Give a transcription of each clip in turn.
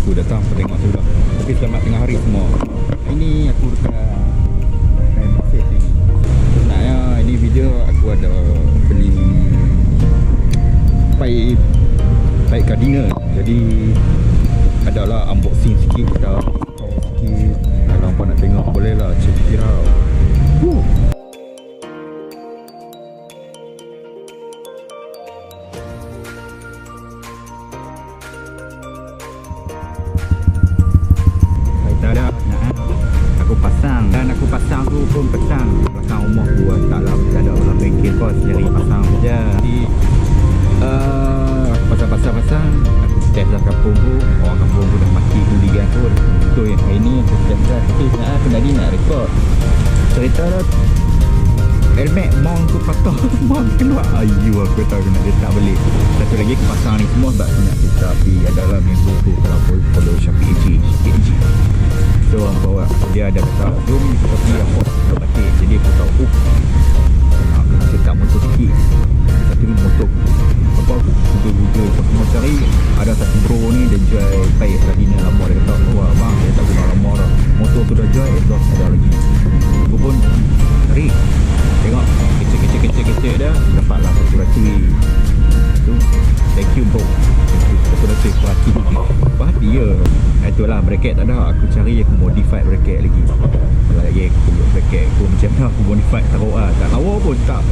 aku datang, aku tengok sudah. Tapi selamat tengah hari semua. Ini aku dekat mesej ni. Sebenarnya ini video aku ada beli pipe cardinal. Jadi adalah unboxing sikit, kita tahu sikit. Kalau hangpa nak tengok boleh lah, check it out. Aku pasang tu pun pasang belakang rumah gua, taklah ada orang bengkel kos, jadi pasang saja. Jadi pasang aku test dah kampung tu, orang kampung tu dah mati kuligan tu. So yang hari ni aku test dah. Tapi sebenarnya aku tadi nak rekod cerita dah, helmet mount tu patah. Mount keluar, ayu aku tahu kena letak balik. Satu lagi aku pasang ni semua sebab aku nak cerita. Tapi adalah member tu, kalau follow Syafiq AG. So bawa dia ada kata jom kita pergi apa kita batik. Jadi aku tahu nak kena letak motor sikit. Satu ni motor apa aku google semua cari, ada satu bro ni dia jual pipe cardinal lama. Dia kata wah bang, dia tak guna lama dah, motor tu dah jual, exzoz ada lagi. Aku pun cari, tengok kecil dah, dapatlah satu ratui tu. Thank you bro, satu ratui perhati perhati ya. Itulah bracket tak ada, aku cari, aku modify bracket lagi. Kalau lagi aku buat bracket aku macam mana aku modify taruh lah, tak tahu pun tak.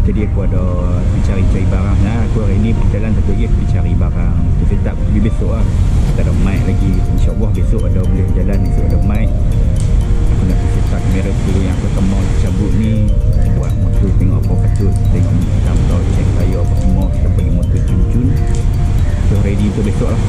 Jadi aku ada pergi cari barang lah. Aku hari ni berjalan satu lagi, aku pergi cari barang tu setup pergi besok lah. Kita ada mic lagi, insyaAllah besok ada boleh jalan, besok ada mic. Aku nak pergi setup kamera tu yang aku mau cabut ni, buat motor, tengok apa patut lagi, kita tahu check tayar apa semua. Kita pergi motor cun-cun, so ready untuk besok lah.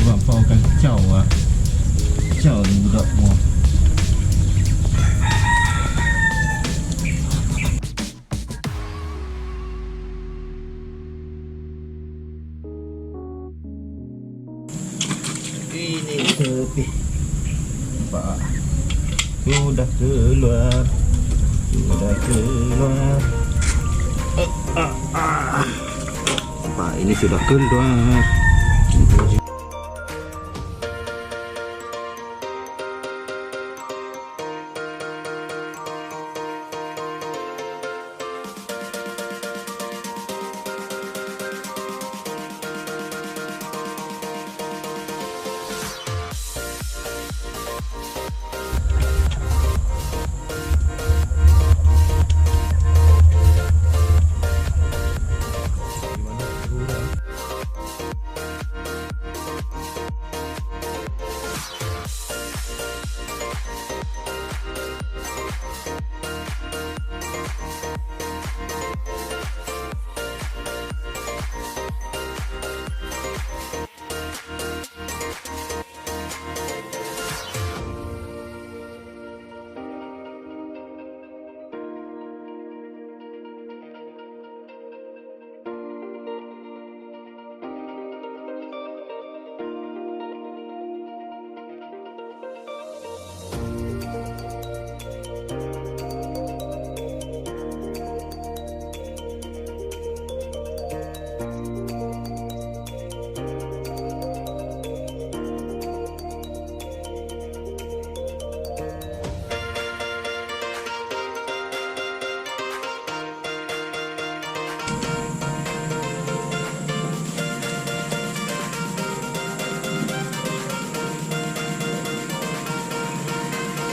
Apa kan kacau lah, kacau ni budak semua. Ini tepi nampak sudah keluar, nampak ini sudah keluar.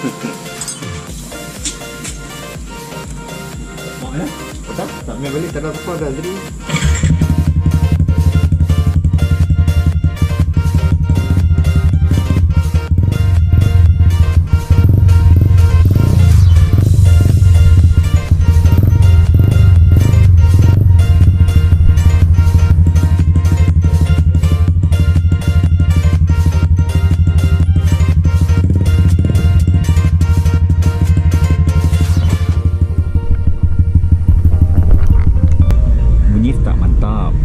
Mak ya? Tak main balik, tak ada apa dah tadi. Bunyi tak mantap.